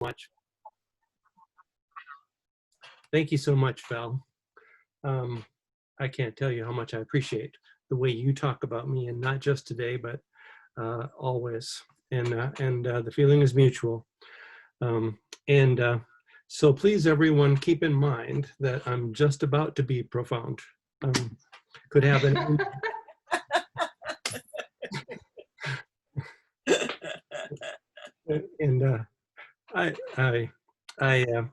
much. Thank you so much, Val. I can't tell you how much I appreciate the way you talk about me, and not just today, but always. And the feeling is mutual. So please, everyone, keep in mind that I'm just about to be profound. Could have an and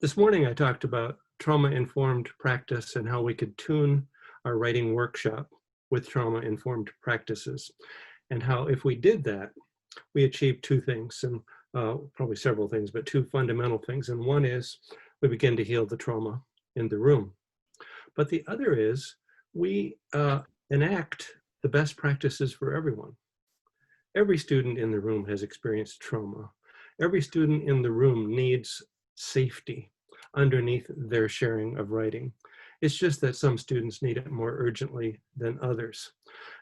this morning I talked about trauma-informed practice and how we could tune our writing workshop with trauma-informed practices, and how if we did that, we achieved two things, and probably several things, but two fundamental things. And one is we begin to heal the trauma in the room. But the other is we enact the best practices for everyone. Every student in the room has experienced trauma. Every student in the room needs safety underneath their sharing of writing. It's just that some students need it more urgently than others.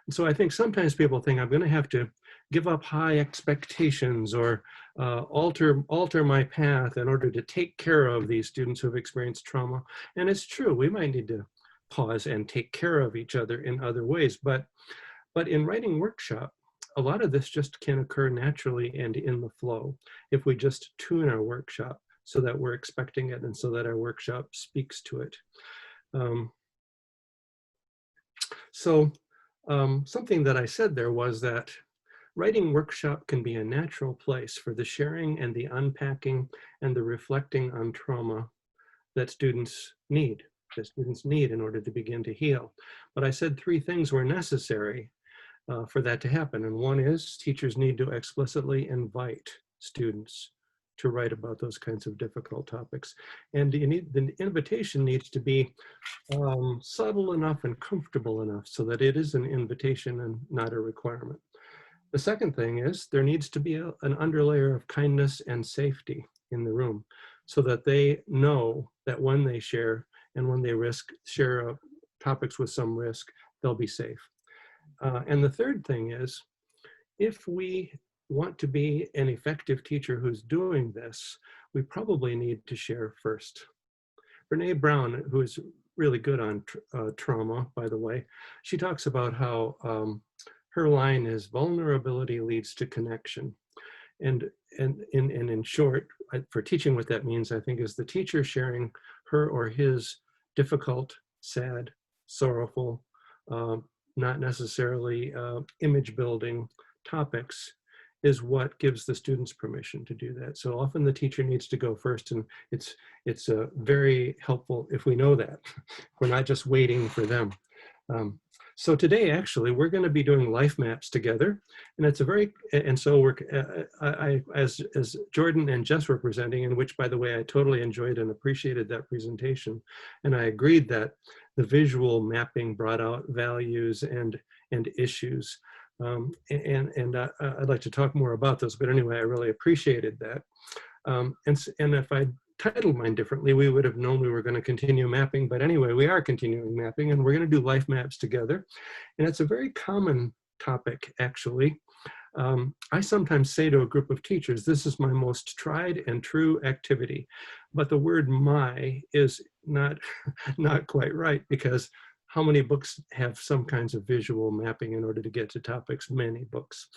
And so I think sometimes people think I'm going to have to give up high expectations or alter my path in order to take care of these students who have experienced trauma. And it's true, we might need to pause and take care of each other in other ways. But in writing workshop, a lot of this just can occur naturally and in the flow if we just tune our workshop so that we're expecting it and so that our workshop speaks to it. Something that I said there was that writing workshop can be a natural place for the sharing and the unpacking and the reflecting on trauma that students need in order to begin to heal. But I said three things were necessary for that to happen. And one is teachers need to explicitly invite students to write about those kinds of difficult topics. And the invitation needs to be subtle enough and comfortable enough so that it is an invitation and not a requirement. The second thing is there needs to be an underlayer of kindness and safety in the room so that they know that when they share and when they share topics with some risk, they'll be safe. And the third thing is, if we want to be an effective teacher who's doing this, we probably need to share first. Brene Brown, who is really good on trauma, by the way, she talks about how her line is vulnerability leads to connection. And in short, for teaching, what that means, I think, is the teacher sharing her or his difficult, sad, sorrowful, not necessarily image building topics is what gives the students permission to do that. So often the teacher needs to go first, and it's very helpful if we know that. We're not just waiting for them. So today, actually, we're going to be doing life maps together, and it's a very, and so we're, as Jordan and Jess were presenting, in which, by the way, I totally enjoyed and appreciated that presentation, and I agreed that the visual mapping brought out values and issues, I'd like to talk more about those, but anyway, I really appreciated that, and if I titled mine differently, we would have known we were going to continue mapping. But anyway, we are continuing mapping, and we're going to do life maps together. And it's a very common topic, actually. I sometimes say to a group of teachers, this is my most tried and true activity. But the word "my" is not quite right, because how many books have some kinds of visual mapping in order to get to topics? Many books.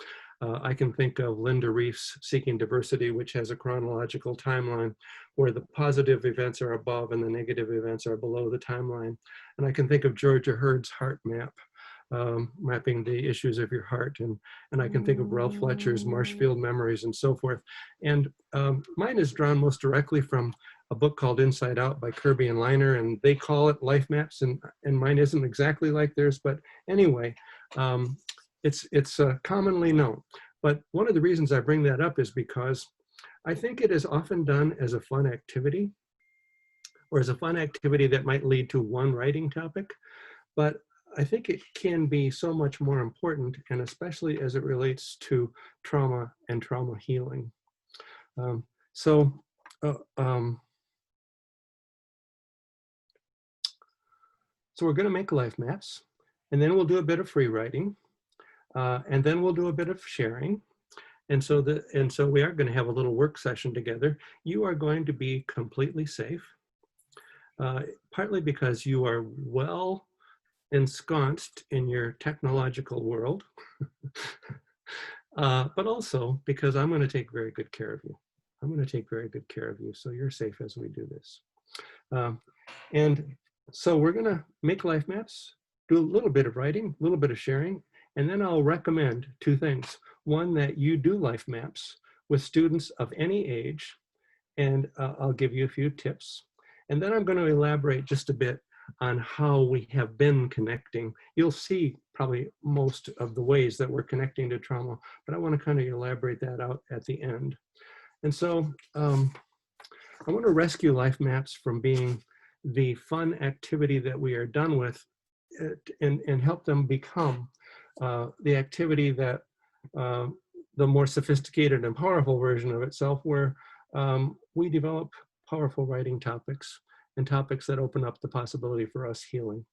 I can think of Linda Reef's Seeking Diversity, which has a chronological timeline where the positive events are above and the negative events are below the timeline. And I can think of Georgia Hurd's Heart Map, mapping the issues of your heart. And I can think of Ralph Fletcher's Marshfield Memories and so forth. And mine is drawn most directly from a book called Inside Out by Kirby and Liner, and they call it life maps, and mine isn't exactly like theirs, but anyway, it's commonly known. But one of the reasons I bring that up is because I think it is often done as a fun activity, or as a fun activity that might lead to one writing topic, but I think it can be so much more important, and especially as it relates to trauma and trauma healing. So we're going to make life maps, and then we'll do a bit of free writing, and then we'll do a bit of sharing, And so we are going to have a little work session together. You are going to be completely safe, partly because you are well ensconced in your technological world, but also because I'm going to take very good care of you. I'm going to take very good care of you, so you're safe as we do this. And so we're going to make life maps, do a little bit of writing, a little bit of sharing, and then I'll recommend two things. One, that you do life maps with students of any age, and I'll give you a few tips. And then I'm going to elaborate just a bit on how we have been connecting. You'll see probably most of the ways that we're connecting to trauma, but I want to kind of elaborate that out at the end. And so I want to rescue life maps from being the fun activity that we are done with and help them become the activity that the more sophisticated and powerful version of itself, where we develop powerful writing topics and topics that open up the possibility for us healing.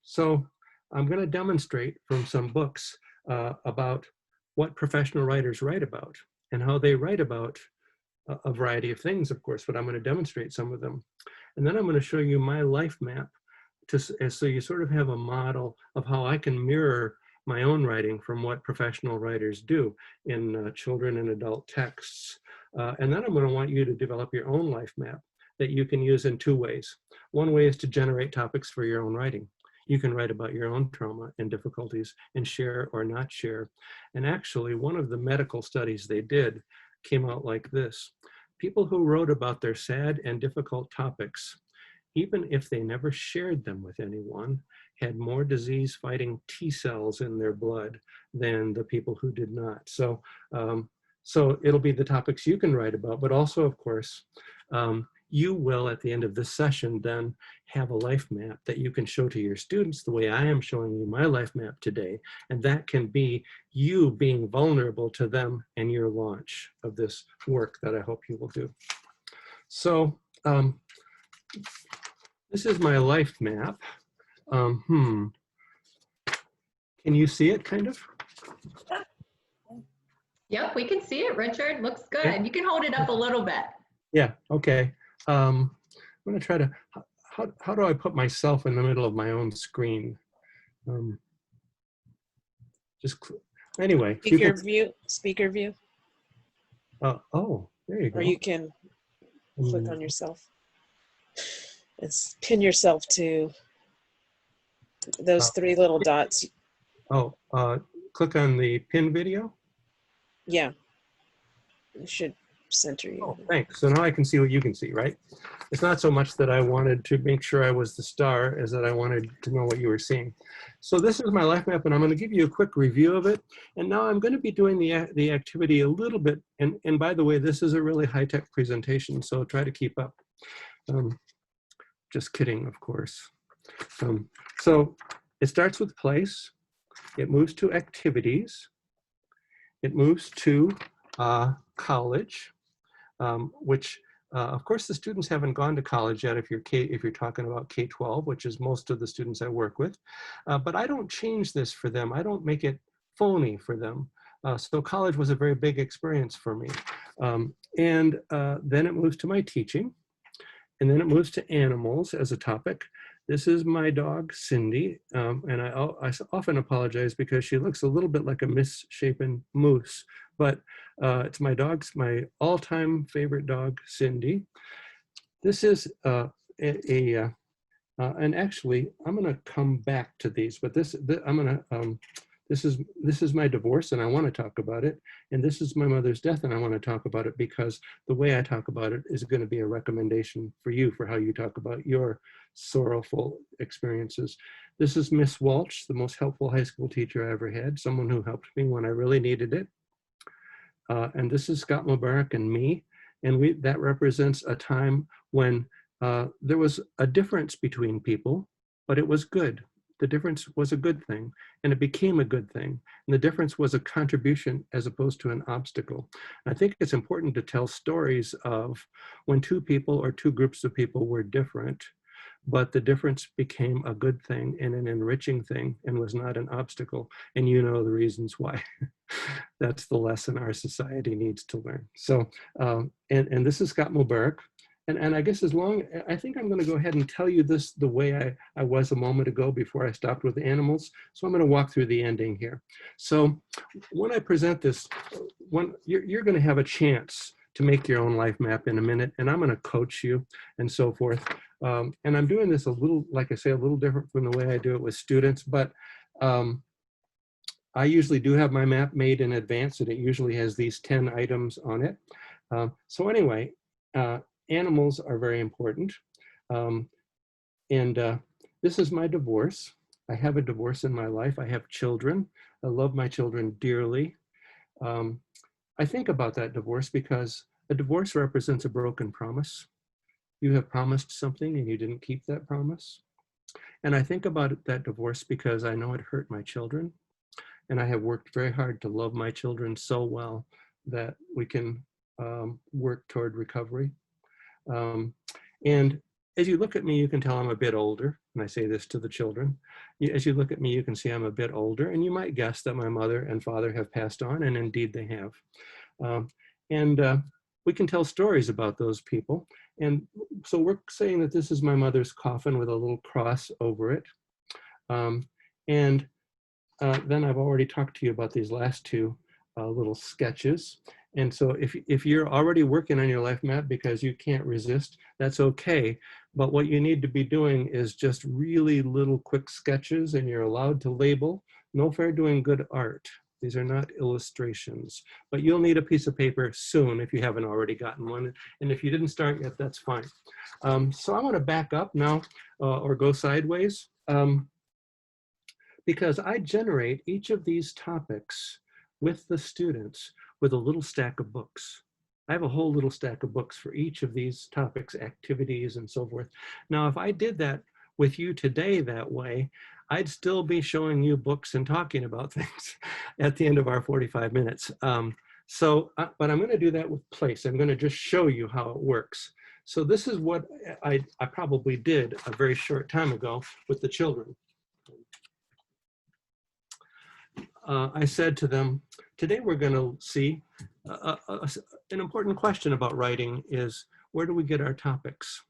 So I'm going to demonstrate from some books about what professional writers write about and how they write about a variety of things, of course, but I'm going to demonstrate some of them. And then I'm going to show you my life map so you sort of have a model of how I can mirror my own writing from what professional writers do in children and adult texts. And then I'm going to want you to develop your own life map that you can use in two ways. One way is to generate topics for your own writing. You can write about your own trauma and difficulties and share or not share. And actually, one of the medical studies they did came out like this. People who wrote about their sad and difficult topics, even if they never shared them with anyone, had more disease-fighting T cells in their blood than the people who did not. So, so it'll be the topics you can write about, but also, of course, you will, at the end of this session, then have a life map that you can show to your students the way I am showing you my life map today. And that can be you being vulnerable to them and your launch of this work that I hope you will do. So this is my life map. Can you see it, kind of? Yep, we can see it, Richard. Looks good. Yeah. You can hold it up a little bit. Yeah, okay. I'm gonna try to, how do I put myself in the middle of my own screen? Anyway. Speaker view. Oh, there you go. Or you can click on yourself. It's pin yourself to those three little dots. Oh, click on the pin video? Yeah. It should center you. Oh, thanks. So now I can see what you can see, right? It's not so much that I wanted to make sure I was the star as that I wanted to know what you were seeing. So this is my life map, and I'm going to give you a quick review of it. And now I'm going to be doing the activity a little bit. And by the way, this is a really high-tech presentation, so try to keep up. Just kidding, of course. So it starts with place. It moves to activities. It moves to college, which of course the students haven't gone to college yet if you're talking about K-12, which is most of the students I work with. But I don't change this for them. I don't make it phony for them. So college was a very big experience for me. And then it moves to my teaching. And then it moves to animals as a topic. This is my dog, Cindy, and I often apologize because she looks a little bit like a misshapen moose, but it's my all-time favorite dog, Cindy. This is and actually, I'm gonna come back to these, but this is my divorce and I want to talk about it. And this is my mother's death and I want to talk about it because the way I talk about it is going to be a recommendation for you for how you talk about your sorrowful experiences. This is Miss Walsh, the most helpful high school teacher I ever had, someone who helped me when I really needed it. And this is Scott Mubarak and me. And that represents a time when there was a difference between people, but it was good. The difference was a good thing, and it became a good thing. And the difference was a contribution as opposed to an obstacle. And I think it's important to tell stories of when two people or two groups of people were different, but the difference became a good thing and an enriching thing and was not an obstacle. And you know the reasons why. That's the lesson our society needs to learn. So, and this is Scott Mubarak. And I guess I think I'm going to go ahead and tell you this the way I was a moment ago before I stopped with the animals. So I'm going to walk through the ending here. So when I present this, you're going to have a chance to make your own life map in a minute, and I'm going to coach you and so forth. And I'm doing this a little, like I say, a little different from the way I do it with students, but I usually do have my map made in advance, and it usually has these 10 items on it. So anyway, animals are very important. This is my divorce. I have a divorce in my life. I have children. I love my children dearly. I think about that divorce because a divorce represents a broken promise. You have promised something and you didn't keep that promise. And I think about that divorce because I know it hurt my children. And I have worked very hard to love my children so well that we can work toward recovery. And as you look at me, you can tell I'm a bit older. And I say this to the children. As you look at me, you can see I'm a bit older. And you might guess that my mother and father have passed on, and indeed they have. We can tell stories about those people. And so we're saying that this is my mother's coffin with a little cross over it. Then I've already talked to you about these last two little sketches. And so if you're already working on your life map because you can't resist, that's okay. But what you need to be doing is just really little quick sketches, and you're allowed to label. No fair doing good art. These are not illustrations, but you'll need a piece of paper soon if you haven't already gotten one. And if you didn't start yet, that's fine. So I want to back up now or go sideways because I generate each of these topics with the students with a little stack of books. I have a whole little stack of books for each of these topics, activities, and so forth. Now, if I did that with you today that way, I'd still be showing you books and talking about things at the end of our 45 minutes. But I'm going to do that with place. I'm going to just show you how it works. So this is what I probably did a very short time ago with the children. I said to them, today we're going to see an important question about writing is, where do we get our topics?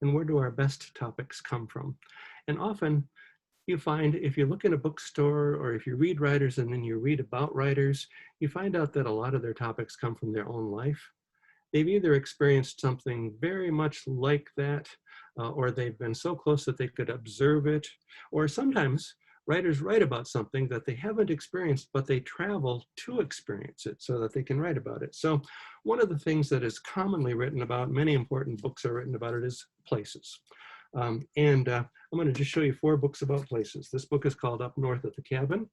And where do our best topics come from? And often you find if you look in a bookstore or if you read writers and then you read about writers, you find out that a lot of their topics come from their own life. They've either experienced something very much like that, or they've been so close that they could observe it, or sometimes writers write about something that they haven't experienced, but they travel to experience it so that they can write about it. So one of the things that is commonly written about, many important books are written about it, is places. I'm going to just show you 4 books about places. This book is called Up North at the Cabin.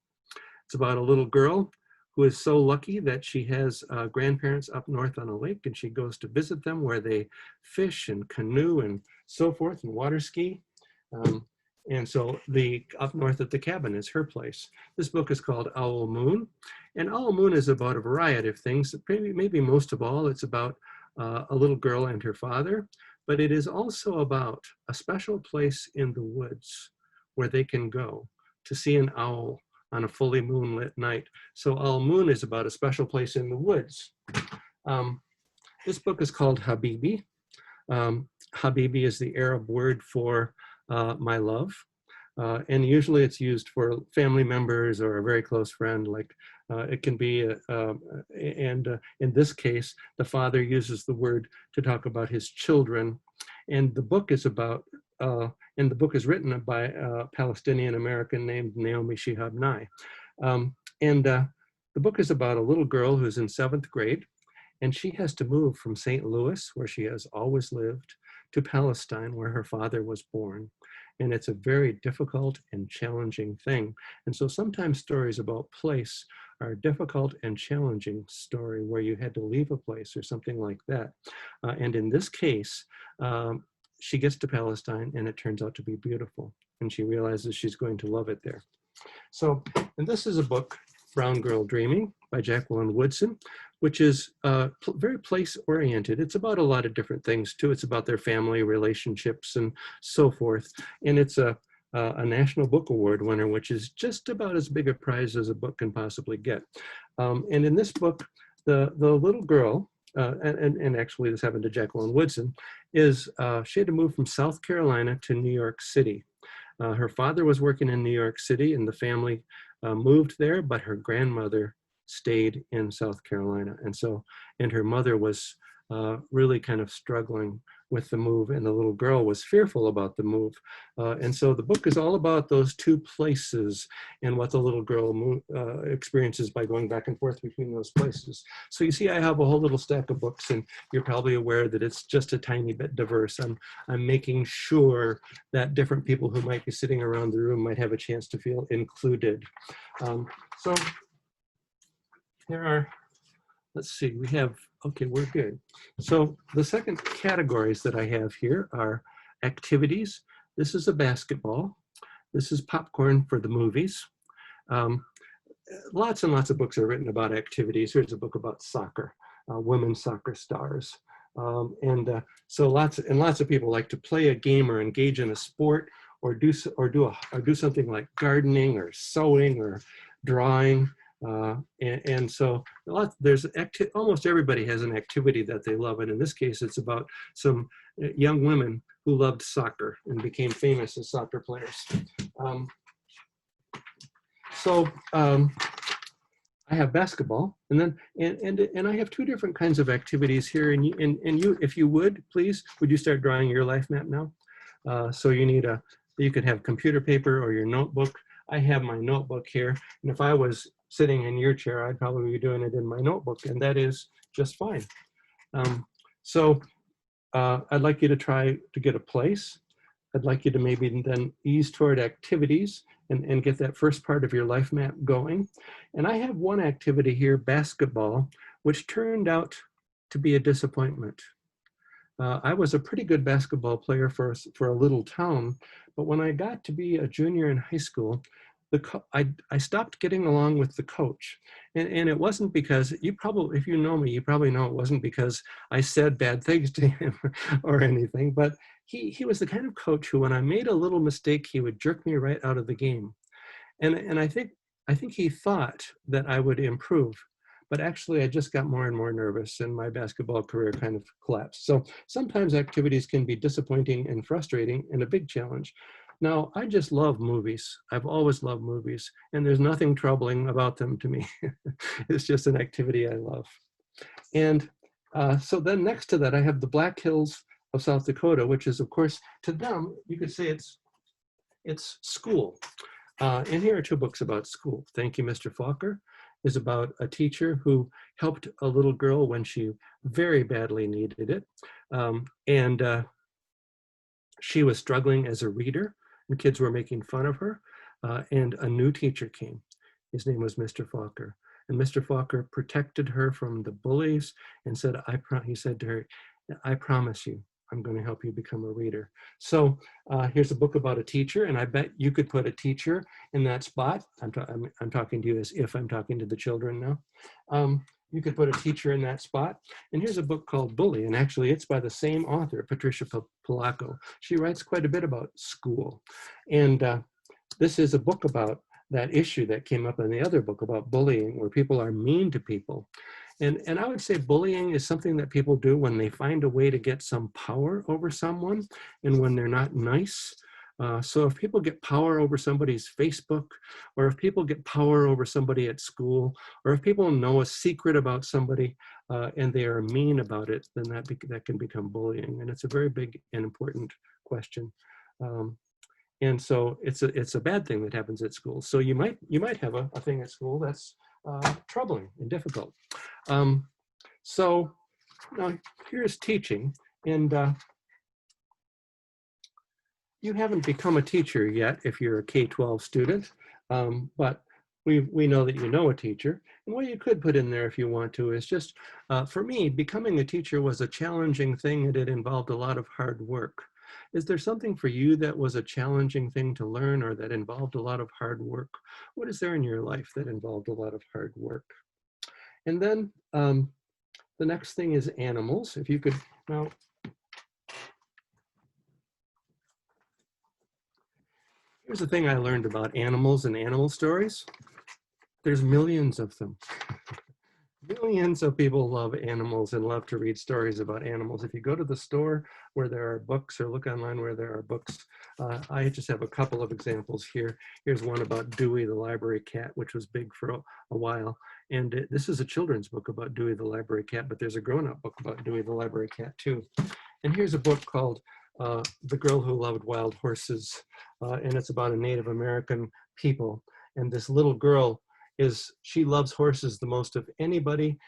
It's about a little girl who is so lucky that she has grandparents up north on a lake, and she goes to visit them where they fish and canoe and so forth and water ski. And so the Up North at the Cabin is her place. This book is called Owl Moon. And Owl Moon is about a variety of things. Maybe most of all, it's about a little girl and her father. But it is also about a special place in the woods where they can go to see an owl on a fully moonlit night. So Owl Moon is about a special place in the woods. This book is called Habibi. Habibi is the Arab word for my love. And usually it's used for family members or a very close friend, like it can be, in this case, the father uses the word to talk about his children. And the book is about, and the book is written by a Palestinian American named Naomi Shihab Nye. The book is about a little girl who's in 7th grade, and she has to move from St. Louis, where she has always lived, to Palestine, where her father was born. And it's a very difficult and challenging thing. And so sometimes stories about place are a difficult and challenging story where you had to leave a place or something like that. And in this case, she gets to Palestine and it turns out to be beautiful. And she realizes she's going to love it there. So, and this is a book Brown Girl Dreaming by Jacqueline Woodson, which is very place-oriented. It's about a lot of different things too. It's about their family relationships and so forth. And it's a National Book Award winner, which is just about as big a prize as a book can possibly get. And in this book, the little girl, and actually this happened to Jacqueline Woodson, is she had to move from South Carolina to New York City. Her father was working in New York City and the family moved there, but her grandmother stayed in South Carolina. And her mother was really kind of struggling with the move, and the little girl was fearful about the move. And so the book is all about those two places and what the little girl experiences by going back and forth between those places. So you see, I have a whole little stack of books, and you're probably aware that it's just a tiny bit diverse. I'm making sure that different people who might be sitting around the room might have a chance to feel included. So there are, let's see, we have, okay, we're good. So the second categories that I have here are activities. This is a basketball. This is popcorn for the movies. Lots and lots of books are written about activities. Here's a book about soccer, women's soccer stars. So lots of people like to play a game or engage in a sport or do something like gardening or sewing or drawing. So almost everybody has an activity that they love. And in this case, it's about some young women who loved soccer and became famous as soccer players. I have basketball, and then I have two different kinds of activities here. And you, if you would, please, would you start drawing your life map now? So you could have computer paper or your notebook. I have my notebook here, and if I was sitting in your chair, I'd probably be doing it in my notebook, and that is just fine. I'd like you to try to get a place. I'd like you to maybe then ease toward activities and get that first part of your life map going. And I have one activity here, basketball, which turned out to be a disappointment. I was a pretty good basketball player for a little town, but when I got to be a junior in high school, I stopped getting along with the coach. And it wasn't because, if you know me, you probably know it wasn't because I said bad things to him or anything, but he was the kind of coach who, when I made a little mistake, he would jerk me right out of the game. And I think he thought that I would improve, but actually I just got more and more nervous and my basketball career kind of collapsed. So sometimes activities can be disappointing and frustrating and a big challenge. Now, I just love movies. I've always loved movies, and there's nothing troubling about them to me. It's just an activity I love. And so then next to that, I have the Black Hills of South Dakota, which is, of course, to them, you could say it's school. And here are two books about school. Thank You, Mr. Faulker is about a teacher who helped a little girl when she very badly needed it. She was struggling as a reader, and kids were making fun of her, and a new teacher came. His name was Mr. Faulker, and Mr. Faulker protected her from the bullies and said, he said to her, "I promise you, I'm going to help you become a reader." So here's a book about a teacher, and I bet you could put a teacher in that spot. I'm talking to you as if I'm talking to the children now. You could put a teacher in that spot. And here's a book called Bully, and actually it's by the same author, Patricia Polacco. She writes quite a bit about school. And this is a book about that issue that came up in the other book about bullying, where people are mean to people. And I would say bullying is something that people do when they find a way to get some power over someone and when they're not nice. So if people get power over somebody's Facebook, or if people get power over somebody at school, or if people know a secret about somebody and they are mean about it, then that can become bullying. And it's a very big and important question. And so it's a bad thing that happens at school. So you might have a thing at school that's troubling and difficult. So now here's teaching, and you haven't become a teacher yet if you're a K-12 student, but we know that you know a teacher. And what you could put in there if you want to is just, for me, becoming a teacher was a challenging thing, and it involved a lot of hard work. Is there something for you that was a challenging thing to learn or that involved a lot of hard work? What is there in your life that involved a lot of hard work? And then the next thing is animals. If you could now. Here's the thing I learned about animals and animal stories. There's millions of them. Millions of people love animals and love to read stories about animals. If you go to the store where there are books or look online where there are books, I just have a couple of examples here. Here's one about Dewey the library cat, which was big for a while. And this is a children's book about Dewey the library cat, but there's a grown-up book about Dewey the library cat too. And here's a book called The Girl Who Loved Wild Horses. And it's about a Native American people. And this little girl she loves horses the most of anybody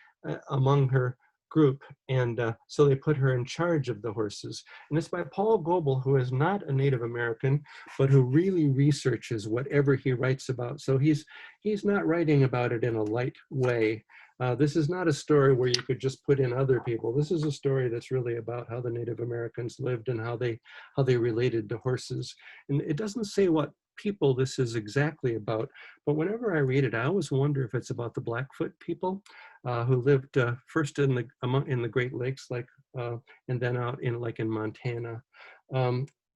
among her group. And so they put her in charge of the horses. And it's by Paul Goebel, who is not a Native American, but who really researches whatever he writes about. So he's not writing about it in a light way. This is not a story where you could just put in other people. This is a story that's really about how the Native Americans lived and how they related to horses. And it doesn't say what people this is exactly about, but whenever I read it, I always wonder if it's about the Blackfoot people who lived first in the Great Lakes, and then out in Montana,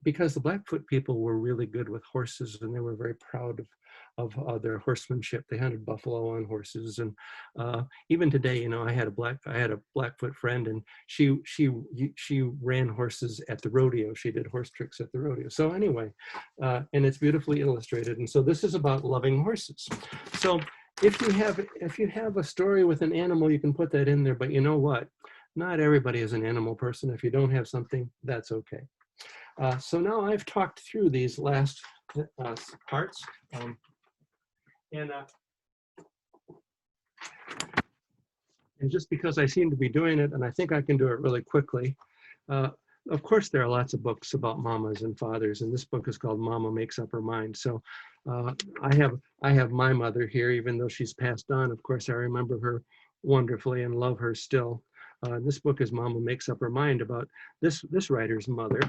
because the Blackfoot people were really good with horses and they were very proud of their horsemanship. They hunted buffalo on horses, and even today, I had a Blackfoot friend, and she ran horses at the rodeo. She did horse tricks at the rodeo. So anyway, and it's beautifully illustrated. And so this is about loving horses. So if you have a story with an animal, you can put that in there. But you know what? Not everybody is an animal person. If you don't have something, that's okay. So now I've talked through these last parts. And just because I seem to be doing it, and I think I can do it really quickly, of course there are lots of books about mamas and fathers, and this book is called Mama Makes Up Her Mind. So I have my mother here, even though she's passed on. Of course, I remember her wonderfully and love her still. This book is Mama Makes Up Her Mind, about this writer's mother.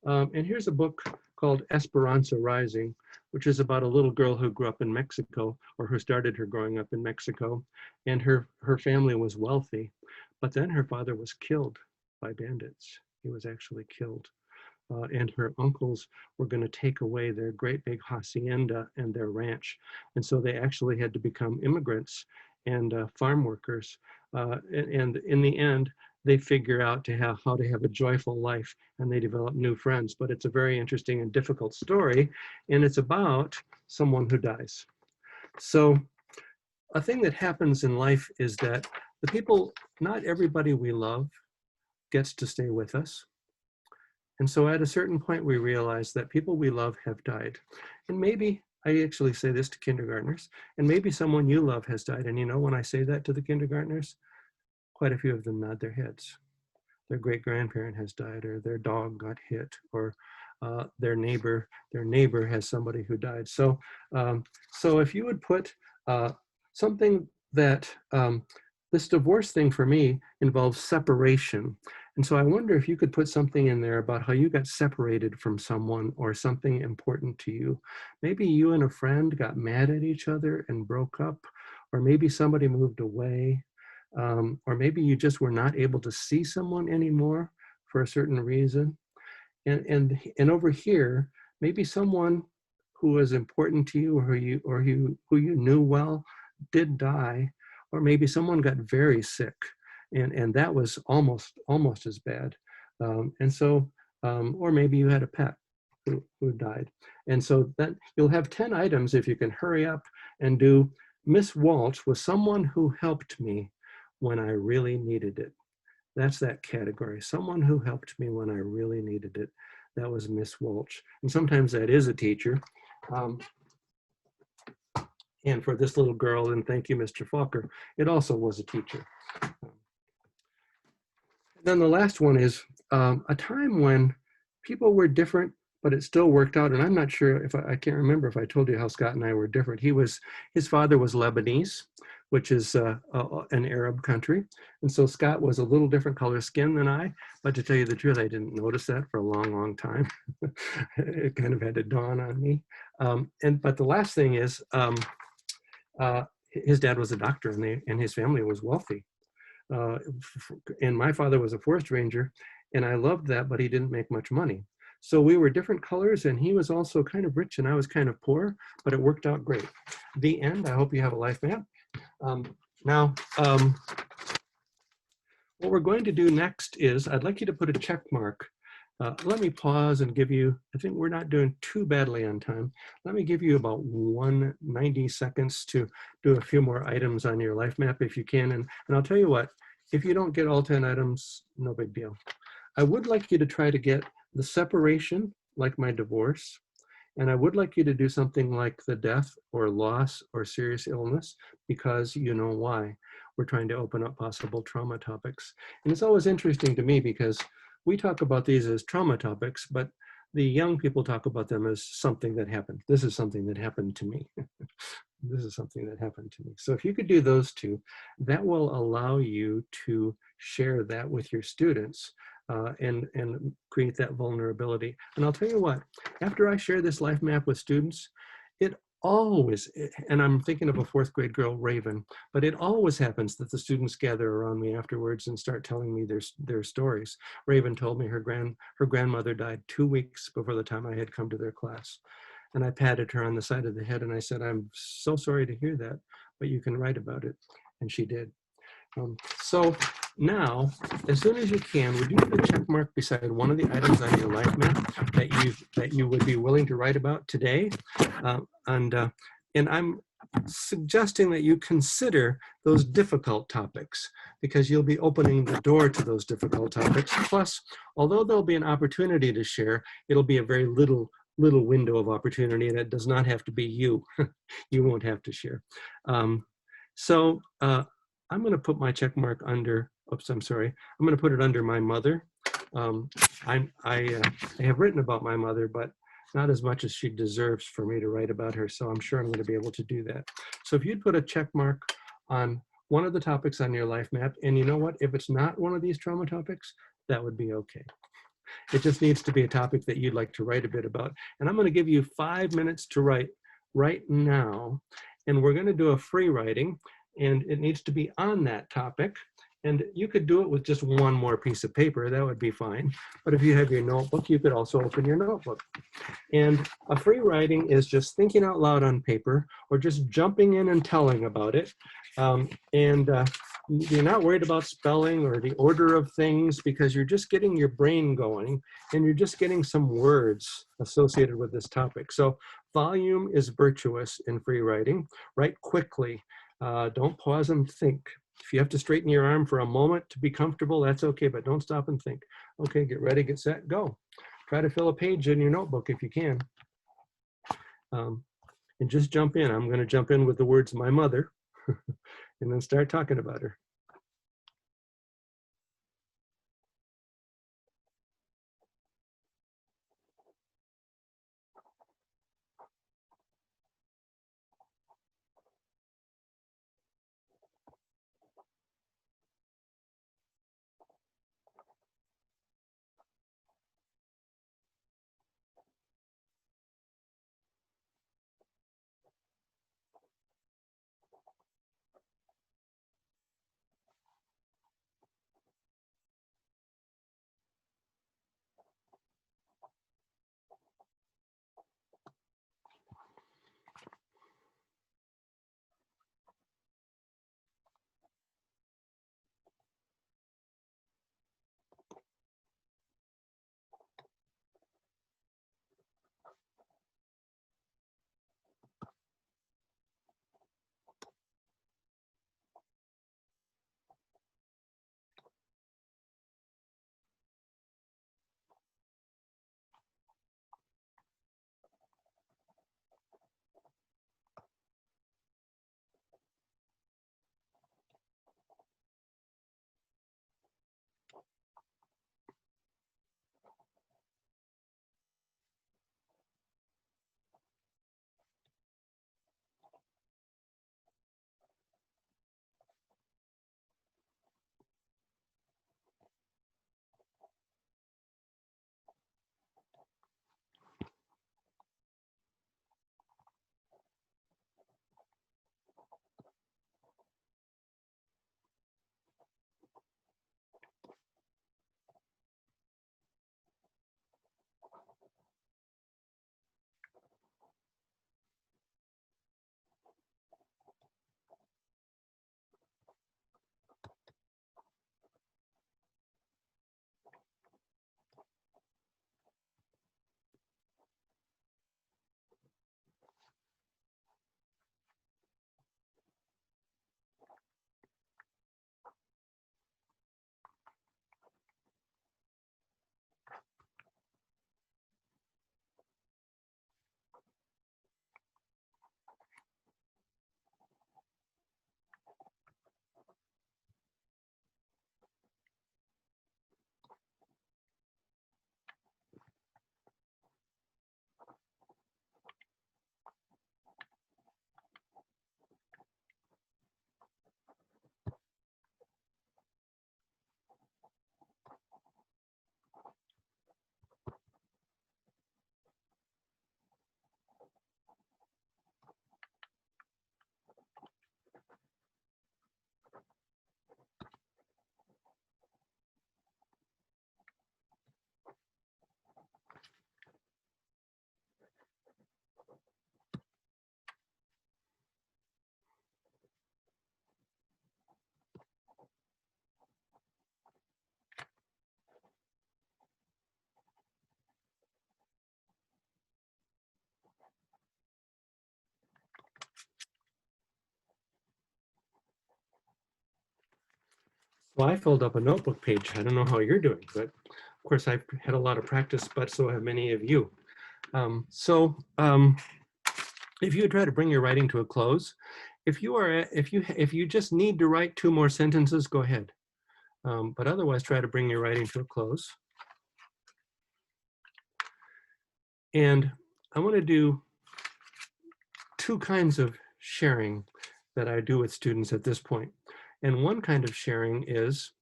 And here's a book called Esperanza Rising, which is about a little girl who grew up in Mexico, or who started her growing up in Mexico. And her family was wealthy, but then her father was killed by bandits. He was actually killed. And her uncles were going to take away their great big hacienda and their ranch. And so they actually had to become immigrants and farm workers. And in the end, they figure out how to have a joyful life, and they develop new friends. But it's a very interesting and difficult story, and it's about someone who dies. So a thing that happens in life is that not everybody we love gets to stay with us. And so at a certain point, we realize that people we love have died. And maybe, I actually say this to kindergartners, and maybe someone you love has died. And when I say that to the kindergartners, quite a few of them nod their heads. Their great-grandparent has died, or their dog got hit, or their neighbor has somebody who died. So if you would put something that, this divorce thing for me involves separation. And so I wonder if you could put something in there about how you got separated from someone or something important to you. Maybe you and a friend got mad at each other and broke up, or maybe somebody moved away. Or maybe you just were not able to see someone anymore for a certain reason. And over here, maybe someone who was important to you, or who you knew well, did die, or maybe someone got very sick, and that was almost as bad. Or maybe you had a pet who died. And so that you'll have 10 items if you can hurry up and do. Miss Walsh was someone who helped me when I really needed it. That's that category. Someone who helped me when I really needed it. That was Miss Walsh. And sometimes that is a teacher. And for this little girl, and thank you, Mr. Falker, it also was a teacher. Then the last one is a time when people were different, but it still worked out. And I'm not sure I can't remember if I told you how Scott and I were different. His father was Lebanese, which is an Arab country. And so Scott was a little different color skin than I, but to tell you the truth, I didn't notice that for a long, long time. It kind of had to dawn on me. But the last thing is, his dad was a doctor, and his family was wealthy. And my father was a forest ranger, and I loved that, but he didn't make much money. So we were different colors, and he was also kind of rich and I was kind of poor, but it worked out great. The end. I hope you have a life map. Now, what we're going to do next is I'd like you to put a check mark. Let me pause and give you, I think we're not doing too badly on time. Let me give you about 190 seconds to do a few more items on your life map if you can. And I'll tell you what, if you don't get all 10 items, no big deal. I would like you to try to get the separation, like my divorce, and I would like you to do something like the death or loss or serious illness, because you know why. We're trying to open up possible trauma topics. And it's always interesting to me because we talk about these as trauma topics, but the young people talk about them as something that happened. This is something that happened to me. This is something that happened to me. So if you could do those two, that will allow you to share that with your students and create that vulnerability. And I'll tell you what, after I share this life map with students, it always, and I'm thinking of a 4th grade girl, Raven, but it always happens that the students gather around me afterwards and start telling me their stories. Raven told me her grandmother died 2 weeks before the time I had come to their class. And I patted her on the side of the head and I said, I'm so sorry to hear that, but you can write about it. And she did. So now, as soon as you can, would you put a check mark beside one of the items on your life map that you would be willing to write about today? And I'm suggesting that you consider those difficult topics, because you'll be opening the door to those difficult topics. Plus, although there'll be an opportunity to share, it'll be a very little window of opportunity, and it does not have to be you. You won't have to share. I'm going to put my check mark under, oops, I'm sorry. I'm going to put it under my mother. I have written about my mother, but not as much as she deserves for me to write about her. So I'm sure I'm going to be able to do that. So if you'd put a check mark on one of the topics on your life map, and you know what, if it's not one of these trauma topics, that would be okay. It just needs to be a topic that you'd like to write a bit about. And I'm going to give you 5 minutes to write right now. And we're going to do a free writing, and it needs to be on that topic. And you could do it with just one more piece of paper. That would be fine. But if you have your notebook, you could also open your notebook. And a free writing is just thinking out loud on paper or just jumping in and telling about it. You're not worried about spelling or the order of things, because you're just getting your brain going and you're just getting some words associated with this topic. So volume is virtuous in free writing. Write quickly. Don't pause and think. If you have to straighten your arm for a moment to be comfortable, that's okay, but don't stop and think. Okay, get ready, get set, go. Try to fill a page in your notebook if you can. And just jump in. I'm going to jump in with the words "my mother" and then start talking about her. Well, I filled up a notebook page. I don't know how you're doing, but of course I've had a lot of practice, but so have many of you. If you would try to bring your writing to a close, if you just need to write 2 more sentences, go ahead. But otherwise, try to bring your writing to a close. And I want to do 2 kinds of sharing that I do with students at this point. And one kind of sharing is,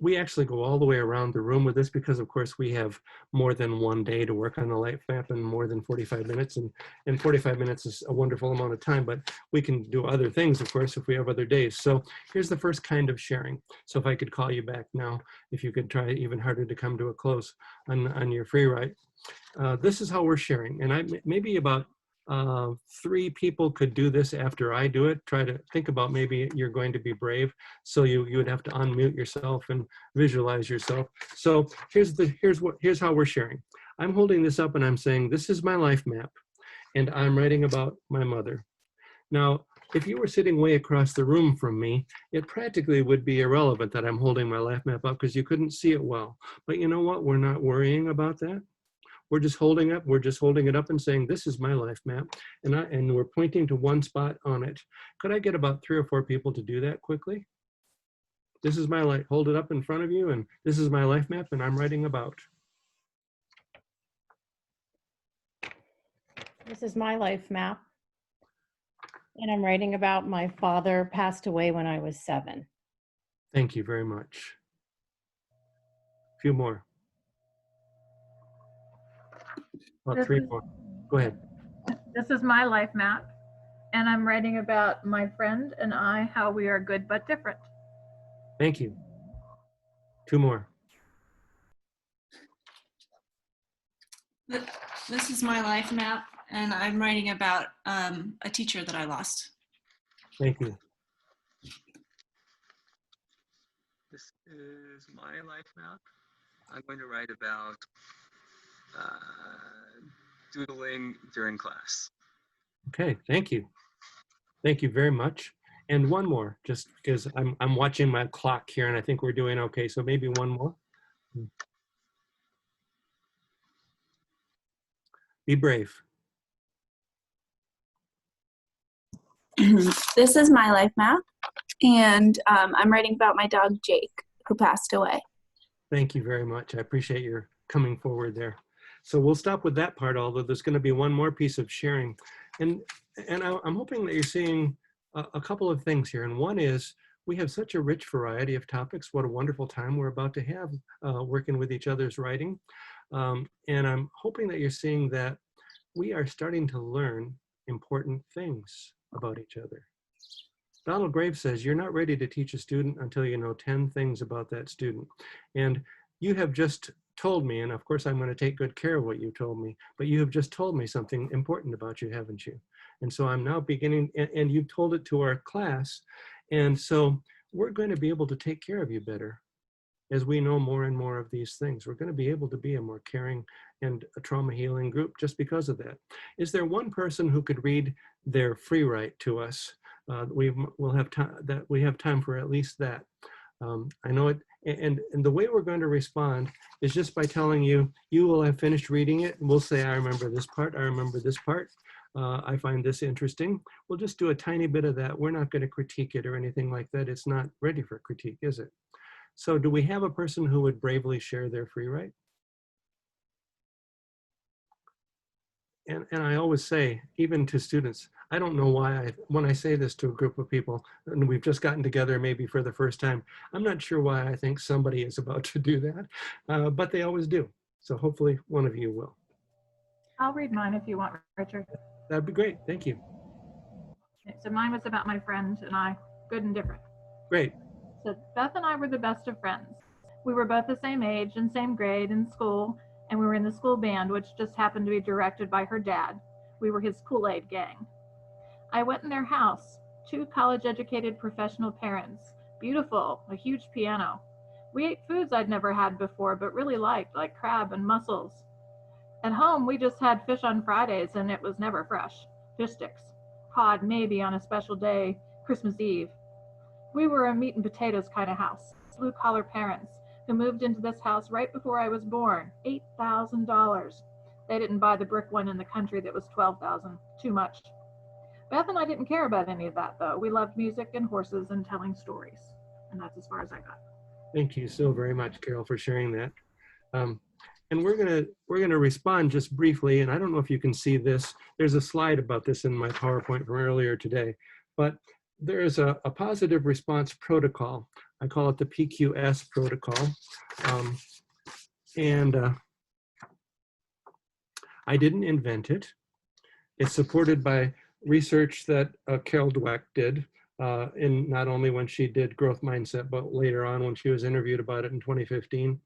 we actually go all the way around the room with this because, of course, we have more than one day to work on the life map and more than 45 minutes. And 45 minutes is a wonderful amount of time, but we can do other things, of course, if we have other days. So here's the first kind of sharing. So if I could call you back now, if you could try even harder to come to a close on your free write. This is how we're sharing. And maybe about 3 people could do this after I do it. Try to think about, maybe you're going to be brave. So you would have to unmute yourself and visualize yourself. So here's how we're sharing. I'm holding this up and I'm saying, this is my life map. And I'm writing about my mother. Now, if you were sitting way across the room from me, it practically would be irrelevant that I'm holding my life map up because you couldn't see it well. But you know what? We're not worrying about that. We're just holding it up and saying, this is my life map. And we're pointing to one spot on it. Could I get about 3 or 4 people to do that quickly? This is my life, hold it up in front of you, and this is my life map, and I'm writing about. This is my life map. And I'm writing about my father passed away when I was 7. Thank you very much. A few more. About 3 more. Go ahead. This is my life map, and I'm writing about my friend and I, how we are good but different. Thank you. 2 more. This is my life map, and I'm writing about a teacher that I lost. Thank you. This is my life map. I'm going to write about doodling during class. Okay, thank you. Thank you very much. And one more, just because I'm watching my clock here and I think we're doing okay. So maybe one more. Be brave. This is my life map, and I'm writing about my dog, Jake, who passed away. Thank you very much. I appreciate your coming forward there. So we'll stop with that part, although there's going to be one more piece of sharing. And I'm hoping that you're seeing a couple of things here. And one is, we have such a rich variety of topics. What a wonderful time we're about to have working with each other's writing. And I'm hoping that you're seeing that we are starting to learn important things about each other. Donald Graves says, you're not ready to teach a student until you know 10 things about that student. And you have just told me, and of course I'm going to take good care of what you told me, but you have just told me something important about you, haven't you? And so I'm now beginning, and you've told it to our class. And so we're going to be able to take care of you better as we know more and more of these things. We're going to be able to be a more caring and a trauma healing group just because of that. Is there one person who could read their free write to us? We have time for at least that. I know it, and the way we're going to respond is just by telling you, you will have finished reading it, and we'll say, I remember this part, I remember this part, I find this interesting. We'll just do a tiny bit of that. We're not going to critique it or anything like that. It's not ready for critique, is it? So do we have a person who would bravely share their free write? And I always say, even to students, I don't know why, when I say this to a group of people, and we've just gotten together maybe for the first time, I'm not sure why I think somebody is about to do that, but they always do. So hopefully one of you will. I'll read mine if you want, Richard. That'd be great, thank you. So mine was about my friend and I, good and different. Great. So Beth and I were the best of friends. We were both the same age and same grade in school, and we were in the school band, which just happened to be directed by her dad. We were his Kool-Aid gang. I went in their house, 2 college-educated professional parents, beautiful, a huge piano. We ate foods I'd never had before, but really liked, like crab and mussels. At home, we just had fish on Fridays, and it was never fresh. Fish sticks. Cod maybe on a special day, Christmas Eve. We were a meat and potatoes kind of house, blue collar parents who moved into this house right before I was born. $8,000. They didn't buy the brick one in the country that was $12,000. Too much. Beth and I didn't care about any of that though. We loved music and horses and telling stories. And that's as far as I got. Thank you so very much, Carol, for sharing that. And we're gonna respond just briefly, and I don't know if you can see this. There's a slide about this in my PowerPoint from earlier today, but there's a positive response protocol. I call it the PQS protocol. I didn't invent it. It's supported by research that Carol Dweck did, in not only when she did growth mindset, but later on when she was interviewed about it in 2015.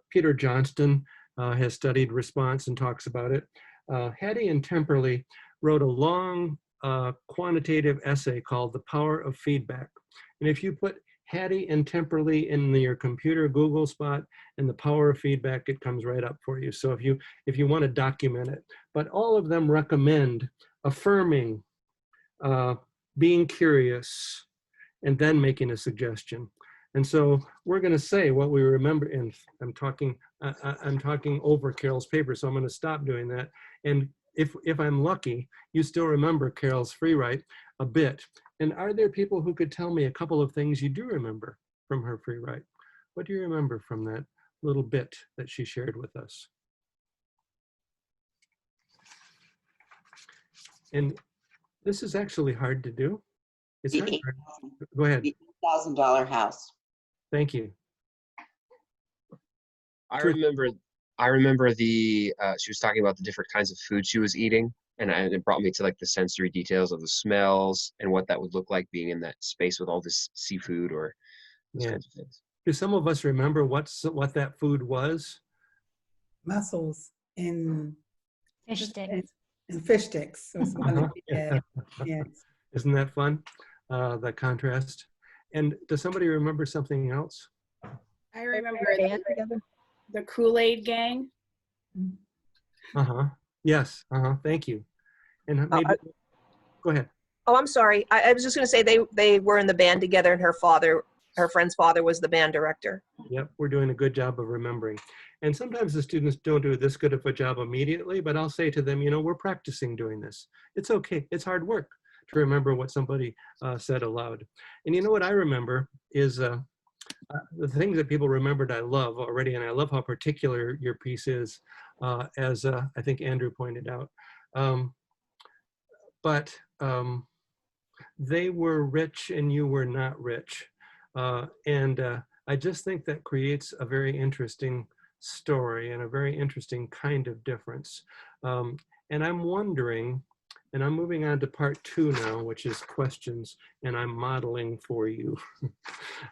Peter Johnston has studied response and talks about it. Hattie and Temperley wrote a long quantitative essay called The Power of Feedback. And if you put Hattie and Temperley in your computer Google spot and The Power of Feedback, it comes right up for you. So if you want to document it, but all of them recommend affirming, being curious, and then making a suggestion. And so we're going to say what we remember, and I'm talking over Carol's paper, so I'm going to stop doing that. And if I'm lucky, you still remember Carol's free write a bit. And are there people who could tell me a couple of things you do remember from her free write? What do you remember from that little bit that she shared with us? And this is actually hard to do. It's hard. Go ahead. The $8,000 house. Thank you. I remember the she was talking about the different kinds of food she was eating, and it brought me to like the sensory details of the smells and what that would look like being in that space with all this seafood or those kinds of things. Do some of us remember what that food was? Mussels and Fish sticks. and fish sticks. So yeah. Isn't that fun? The contrast. And does somebody remember something else? I remember the Kool-Aid gang. Yes. Thank you. And maybe, go ahead. Oh, I'm sorry. I was just going to say they were in the band together, and her friend's father was the band director. Yep, we're doing a good job of remembering. And sometimes the students don't do this good of a job immediately, but I'll say to them, we're practicing doing this. It's okay. It's hard work to remember what somebody said aloud. And you know what I remember is the things that people remembered I love already, and I love how particular your piece is, as I think Andrew pointed out. But they were rich and you were not rich. I just think that creates a very interesting story and a very interesting kind of difference. And I'm wondering, and I'm moving on to part 2 now, which is questions, and I'm modeling for you.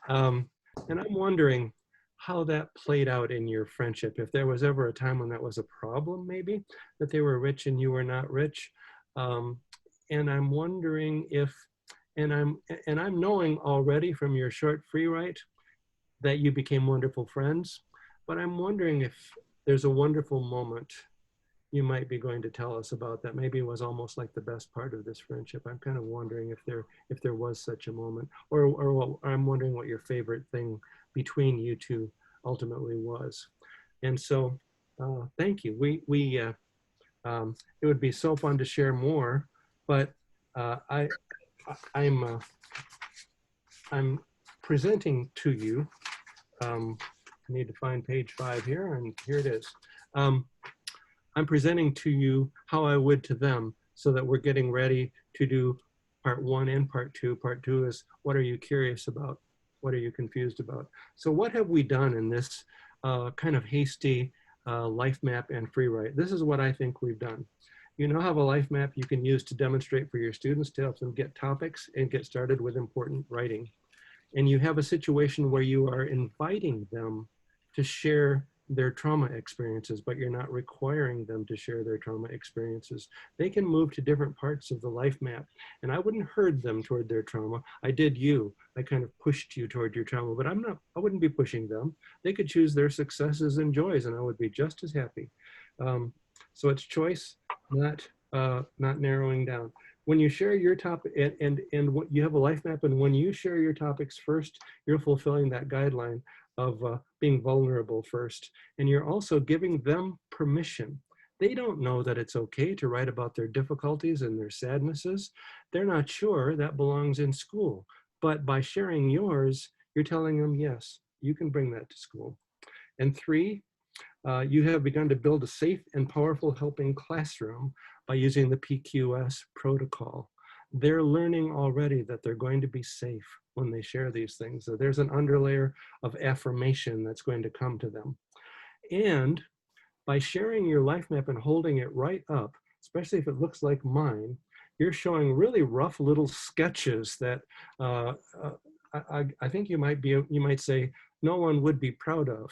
And I'm wondering how that played out in your friendship. If there was ever a time when that was a problem, maybe, that they were rich and you were not rich. And I'm wondering if, and I'm knowing already from your short free write that you became wonderful friends, but I'm wondering if there's a wonderful moment you might be going to tell us about that maybe was almost like the best part of this friendship. I'm kind of wondering if there was such a moment, or I'm wondering what your favorite thing between you two ultimately was. And so, thank you. It would be so fun to share more, but I'm presenting to you. I need to find page 5 here, and here it is. I'm presenting to you how I would to them, so that we're getting ready to do part 1 and part 2. Part 2 is, what are you curious about? What are you confused about? So what have we done in this kind of hasty life map and free write? This is what I think we've done. You now have a life map you can use to demonstrate for your students, to help them get topics and get started with important writing. And you have a situation where you are inviting them to share their trauma experiences, but you're not requiring them to share their trauma experiences. They can move to different parts of the life map, and I wouldn't herd them toward their trauma. I did you. I kind of pushed you toward your trauma, but I wouldn't be pushing them. They could choose their successes and joys, and I would be just as happy. So it's choice, not narrowing down. when you share your topic and what you have a life map, and when you share your topics first, you're fulfilling that guideline of being vulnerable first. And you're also giving them permission. They don't know that it's okay to write about their difficulties and their sadnesses. They're not sure that belongs in school. But by sharing yours, you're telling them, yes, you can bring that to school. And 3, you have begun to build a safe and powerful helping classroom by using the PQS protocol. They're learning already that they're going to be safe when they share these things. So there's an underlayer of affirmation that's going to come to them. And by sharing your life map and holding it right up, especially if it looks like mine, you're showing really rough little sketches that I think you might say no one would be proud of.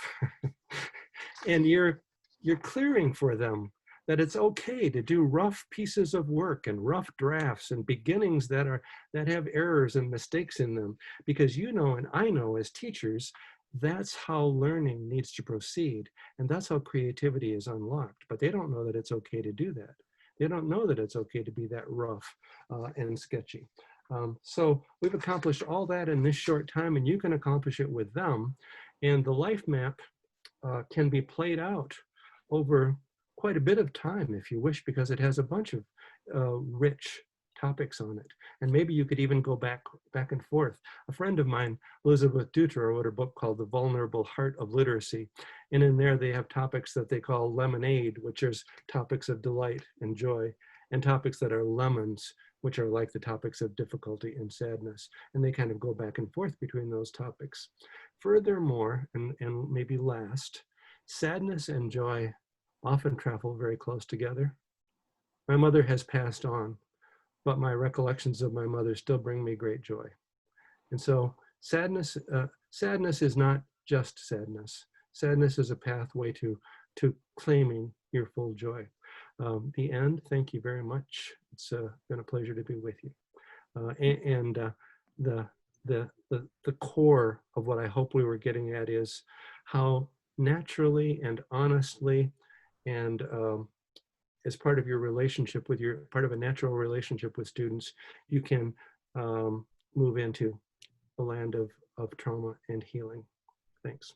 And you're clearing for them that it's okay to do rough pieces of work and rough drafts and beginnings that have errors and mistakes in them, because you know and I know as teachers that's how learning needs to proceed, and that's how creativity is unlocked. But they don't know that it's okay to do that. They don't know that it's okay to be that rough and sketchy. So we've accomplished all that in this short time, and you can accomplish it with them. And the life map can be played out over quite a bit of time if you wish, because it has a bunch of rich topics on it. And maybe you could even go back and forth. A friend of mine, Elizabeth Dutra, wrote a book called The Vulnerable Heart of Literacy. And in there they have topics that they call lemonade, which is topics of delight and joy, and topics that are lemons, which are like the topics of difficulty and sadness. And they kind of go back and forth between those topics. Furthermore, and maybe last, sadness and joy often travel very close together. My mother has passed on, but my recollections of my mother still bring me great joy. And so sadness is not just sadness. Sadness is a pathway to claiming your full joy. The end, thank you very much. It's been a pleasure to be with you. The core of what I hope we were getting at is how naturally and honestly and as part of your relationship with part of a natural relationship with students, you can move into a land of trauma and healing. Thanks.